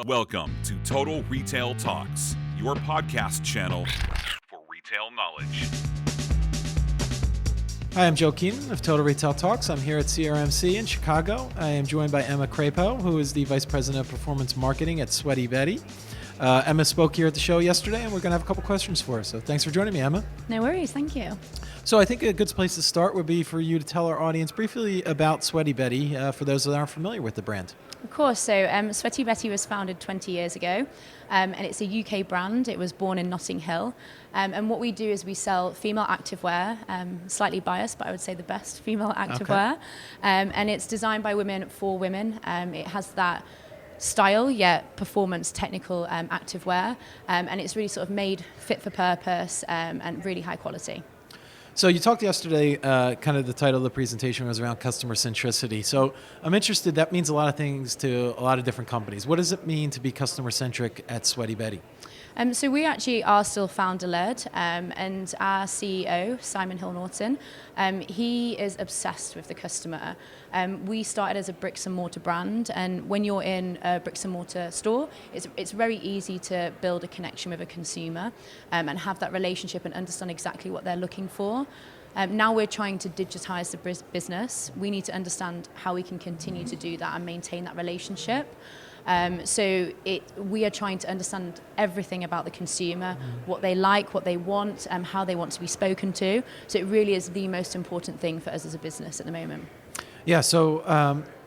Welcome to Total Retail Talks, your podcast channel for retail knowledge. Hi, I'm Joe Keenan of Total Retail Talks. I'm here at CRMC in Chicago. I am joined by Emma Crepeau, who is the Vice President of Performance Marketing at Sweaty Betty. Emma spoke here at the show yesterday, and we're going to have a couple questions for her. So thanks for joining me, Emma. No worries, thank you. So I think a good place to start would be for you to tell our audience briefly about Sweaty Betty, for those that aren't familiar with the brand. Of course, so Sweaty Betty was founded 20 years ago, and it's a UK brand. It was born in Notting Hill, and what we do is we sell female activewear, slightly biased, but I would say the best female activewear, and it's designed by women for women. It has that style yet performance technical activewear, and it's really sort of made fit for purpose and really high quality. So you talked yesterday, kind of the title of the presentation was around customer centricity. So I'm interested, that means a lot of things to a lot of different companies. What does it mean to be customer centric at Sweaty Betty? So we actually are still founder-led, and our CEO, Simon Hill-Norton, he is obsessed with the customer. We started as a bricks-and-mortar brand, and when you're in a bricks-and-mortar store, it's very easy to build a connection with a consumer and have that relationship and understand exactly what they're looking for. Now we're trying to digitize the business. We need to understand how we can continue to do that and maintain that relationship. We are trying to understand everything about the consumer, what they like, what they want, how they want to be spoken to. So it really is the most important thing for us as a business at the moment. Yeah, so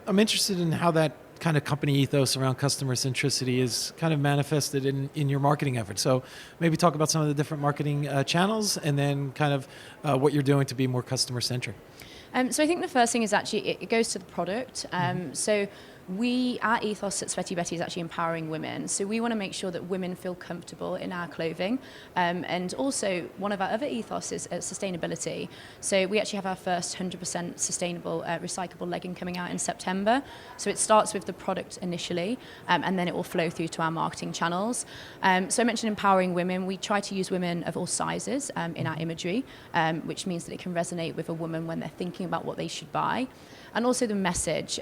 I'm interested in how that kind of company ethos around customer centricity is kind of manifested in your marketing efforts. So maybe talk about some of the different marketing channels and then kind of what you're doing to be more customer centric. So I think the first thing is actually it goes to the product. So our ethos at Sweaty Betty is actually empowering women. So we want to make sure that women feel comfortable in our clothing. And also one of our other ethos is sustainability. So we actually have our first 100% sustainable recyclable legging coming out in September. So it starts with the product initially, and then it will flow through to our marketing channels. So I mentioned empowering women. We try to use women of all sizes in our imagery, which means that it can resonate with a woman when they're thinking about what they should buy. And also the message.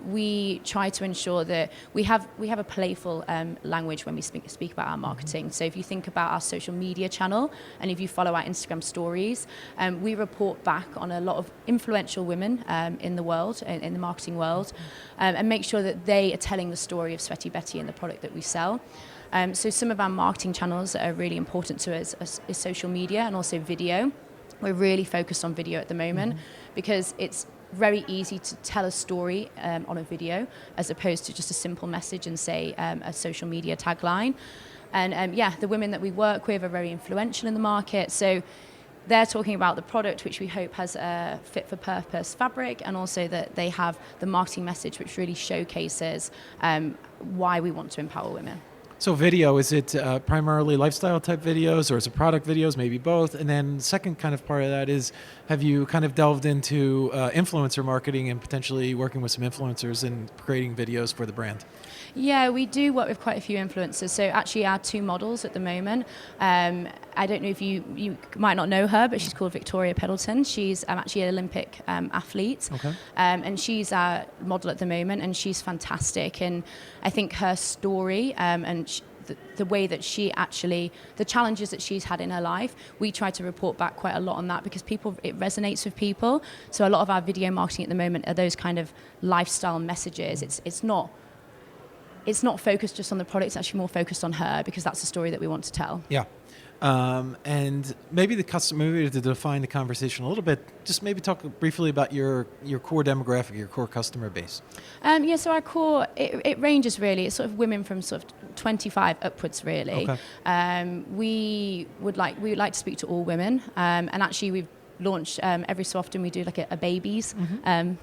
We try to ensure that we have a playful language when we speak about our marketing. So if you think about our social media channel, and if you follow our Instagram stories, we report back on a lot of influential women in the world, in the marketing world, and make sure that they are telling the story of Sweaty Betty and the product that we sell. So some of our marketing channels that are really important to us is social media and also video. We're really focused on video at the moment because it's very easy to tell a story on a video as opposed to just a simple message and say a social media tagline. And the women that we work with are very influential in the market. So they're talking about the product, which we hope has a fit for purpose fabric, and also that they have the marketing message, which really showcases why we want to empower women. So video, is it primarily lifestyle type videos or is it product videos, maybe both? And then the second kind of part of that is, have you kind of delved into influencer marketing and potentially working with some influencers and creating videos for the brand? Yeah, we do work with quite a few influencers. So actually our two models at the moment, I don't know if you might not know her, but she's called Victoria Pendleton. She's actually an Olympic athlete. Okay. And she's our model at the moment, and she's fantastic. And I think her story the way that the challenges that she's had in her life, we try to report back quite a lot on that because it resonates with people. So a lot of our video marketing at the moment are those kind of lifestyle messages. It's not focused just on the product, it's actually more focused on her because that's the story that we want to tell. Yeah. And maybe to define the conversation a little bit, just maybe talk briefly about your core demographic, your core customer base. So our core, it ranges really. It's sort of women from sort of 25 upwards really. Okay. We would like to speak to all women, and actually we've launched every so often we do like a babies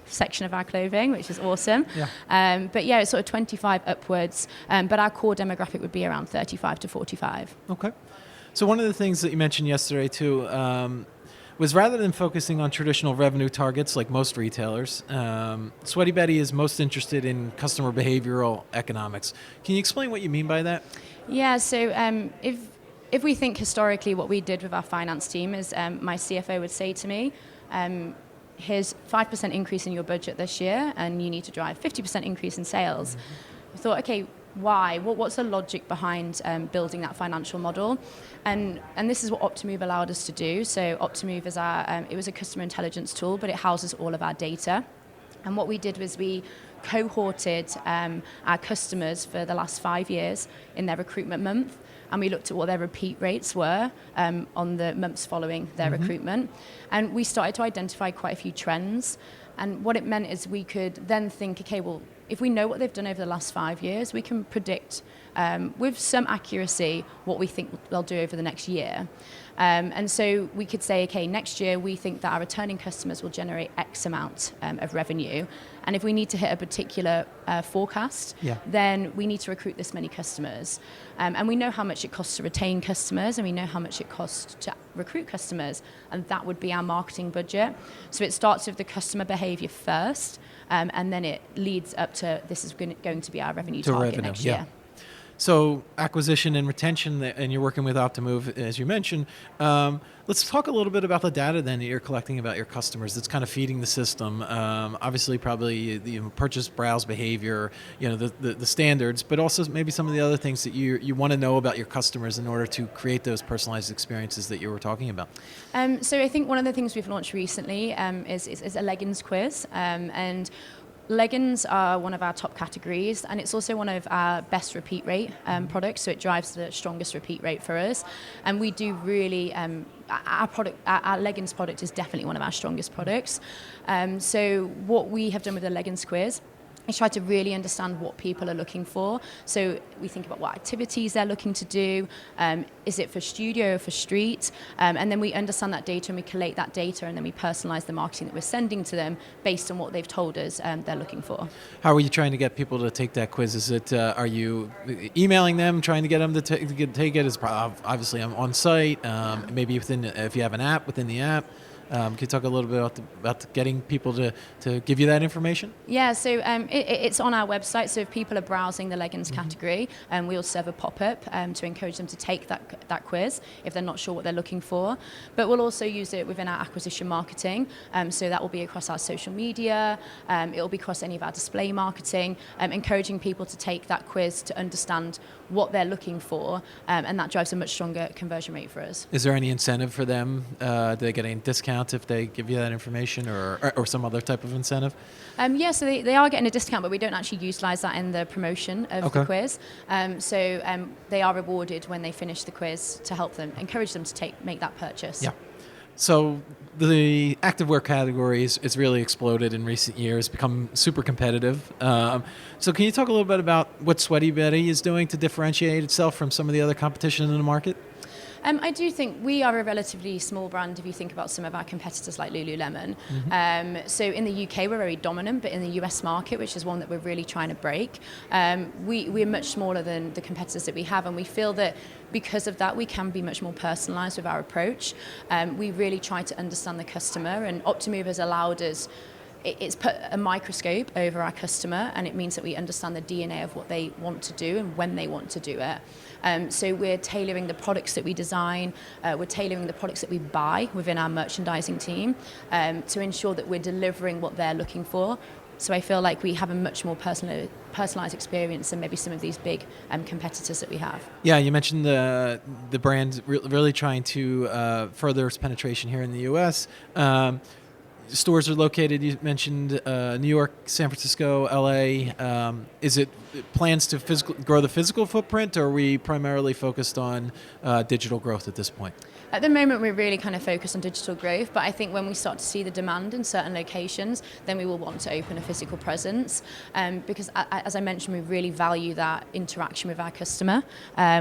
section of our clothing, which is awesome. Yeah. But yeah, it's sort of 25 upwards, but our core demographic would be around 35 to 45. Okay. So one of the things that you mentioned yesterday too was rather than focusing on traditional revenue targets like most retailers, Sweaty Betty is most interested in customer behavioral economics. Can you explain what you mean by that? Yeah, so if we think historically what we did with our finance team is my CFO would say to me, here's 5% increase in your budget this year and you need to drive 50% increase in sales. I thought, okay, why, what's the logic behind building that financial model, and this is what Optimove allowed us to do. So Optimove is it was a customer intelligence tool, but it houses all of our data. And what we did was we cohorted our customers for the last 5 years in their recruitment month, and we looked at what their repeat rates were on the months following their recruitment. And we started to identify quite a few trends. And what it meant is we could then think, okay, well, if we know what they've done over the last 5 years, we can predict with some accuracy what we think they'll do over the next year. And so we could say, okay, next year we think that our returning customers will generate X amount of revenue. And if we need to hit a particular forecast, then we need to recruit this many customers. And we know how much it costs to retain customers, and we know how much it costs to recruit customers. And that would be our marketing budget. So it starts with the customer behavior first, and then it leads up to this is going to be our revenue target next year. So acquisition and retention, and you're working with Optimove, as you mentioned. Let's talk a little bit about the data then that you're collecting about your customers that's kind of feeding the system. Obviously, probably the purchase, browse behavior, the standards, but also maybe some of the other things that you want to know about your customers in order to create those personalized experiences that you were talking about. So I think one of the things we've launched recently is a leggings quiz, and leggings are one of our top categories, and it's also one of our best repeat rate products, so it drives the strongest repeat rate for us. And we do really, our leggings product is definitely one of our strongest products. So what we have done with the leggings quiz is try to really understand what people are looking for. So we think about what activities they're looking to do. Is it for studio or for street? And then we understand that data and we collate that data, and then we personalize the marketing that we're sending to them based on what they've told us they're looking for. How are you trying to get people to take that quiz? Is it are you emailing them, trying to get them to take it? Is obviously on site, maybe if you have an app, within the app. Can you talk a little bit about getting people to give you that information? Yeah, so it's on our website. So if people are browsing the leggings category, we also have a pop-up to encourage them to take that quiz if they're not sure what they're looking for. But we'll also use it within our acquisition marketing. So that will be across our social media. It will be across any of our display marketing, encouraging people to take that quiz to understand what they're looking for, and that drives a much stronger conversion rate for us. Is there any incentive for them? Do they get any discount if they give you that information, or some other type of incentive? Yeah, so they are getting a discount, but we don't actually utilize that in the promotion of the quiz. So they are rewarded when they finish the quiz to help them, encourage them to make that purchase. Yeah. So the activewear category has really exploded in recent years, become super competitive. So can you talk a little bit about what Sweaty Betty is doing to differentiate itself from some of the other competition in the market? I do think we are a relatively small brand if you think about some of our competitors like Lululemon. So in the UK we're very dominant, but in the US market, which is one that we're really trying to break, we're much smaller than the competitors that we have, and we feel that because of that we can be much more personalised with our approach. We really try to understand the customer, and Optimove has allowed us, it's put a microscope over our customer, and it means that we understand the DNA of what they want to do and when they want to do it. So we're tailoring the products that we design, we're tailoring the products that we buy within our merchandising team to ensure that we're delivering what they're looking for. So I feel like we have a much more personalized experience than maybe some of these big competitors that we have. Yeah, you mentioned the brand really trying to further its penetration here in the U.S. Stores are located, you mentioned New York, San Francisco, LA. Is it plans to grow the physical footprint, or are we primarily focused on digital growth at this point? At the moment, we're really kind of focused on digital growth, but I think when we start to see the demand in certain locations, then we will want to open a physical presence. Because as I mentioned, we really value that interaction with our customer.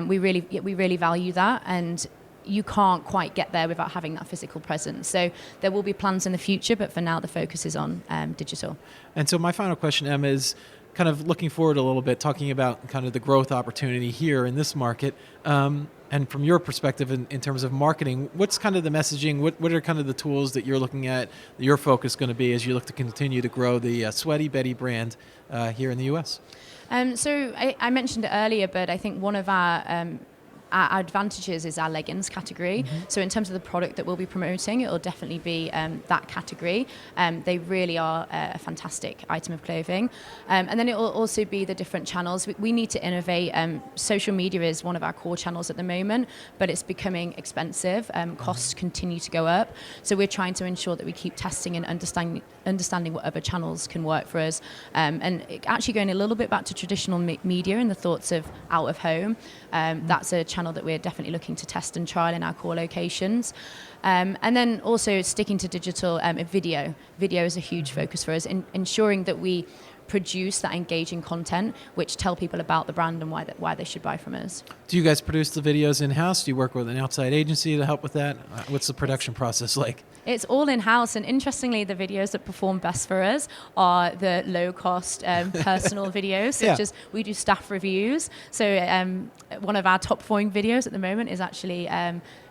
We really value that, and you can't quite get there without having that physical presence. So there will be plans in the future, but for now the focus is on digital. And so my final question, Emma, is kind of looking forward a little bit, talking about kind of the growth opportunity here in this market. And from your perspective in terms of marketing, what's kind of the messaging? What are kind of the tools that you're looking at, your focus going to be as you look to continue to grow the Sweaty Betty brand here in the U.S.? So I mentioned it earlier, but I think one of our our advantages is our leggings category. So in terms of the product that we'll be promoting, it will definitely be that category. They really are a fantastic item of clothing. And then it will also be the different channels. We need to innovate. Social media is one of our core channels at the moment, but it's becoming expensive. Costs continue to go up. So we're trying to ensure that we keep testing and understanding what other channels can work for us. And actually going a little bit back to traditional media and the thoughts of out of home, that's a channel that we're definitely looking to test and trial in our core locations. And then also sticking to digital video. Video is a huge focus for us, ensuring that we produce that engaging content which tell people about the brand and why they should buy from us. Do you guys produce the videos in-house? Do you work with an outside agency to help with that? What's the production process like? It's all in-house, and interestingly, the videos that perform best for us are the low-cost personal videos, such as we do staff reviews. So one of our top-performing videos at the moment is actually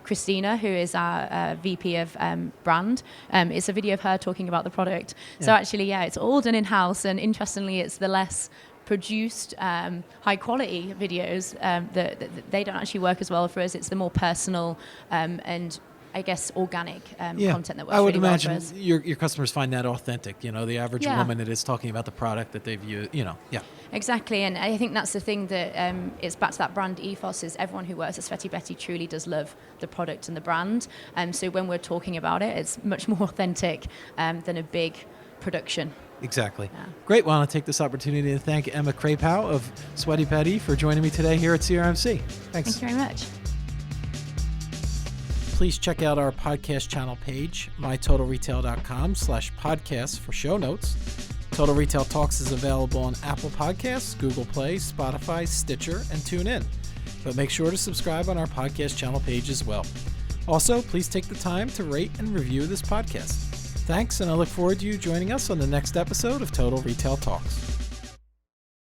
Christina, who is our VP of brand. It's a video of her talking about the product. So actually, it's all done in-house, and interestingly, it's the less produced high-quality videos that they don't actually work as well for us. It's the more personal and I guess organic content that works. I would really imagine well for us. your customers find that authentic. The average woman that is talking about the product that they've used. Exactly, and I think that's the thing that it's back to that brand ethos. Is everyone who works at Sweaty Betty truly does love the product and the brand. So when we're talking about it, it's much more authentic than a big production. Exactly. Yeah. Great. Well, I want to take this opportunity to thank Emma Crepeau of Sweaty Betty for joining me today here at CRMC. Thanks. Thank you very much. Please check out our podcast channel page, mytotalretail.com/podcasts for show notes. Total Retail Talks is available on Apple Podcasts, Google Play, Spotify, Stitcher, and TuneIn. But make sure to subscribe on our podcast channel page as well. Also, please take the time to rate and review this podcast. Thanks, and I look forward to you joining us on the next episode of Total Retail Talks.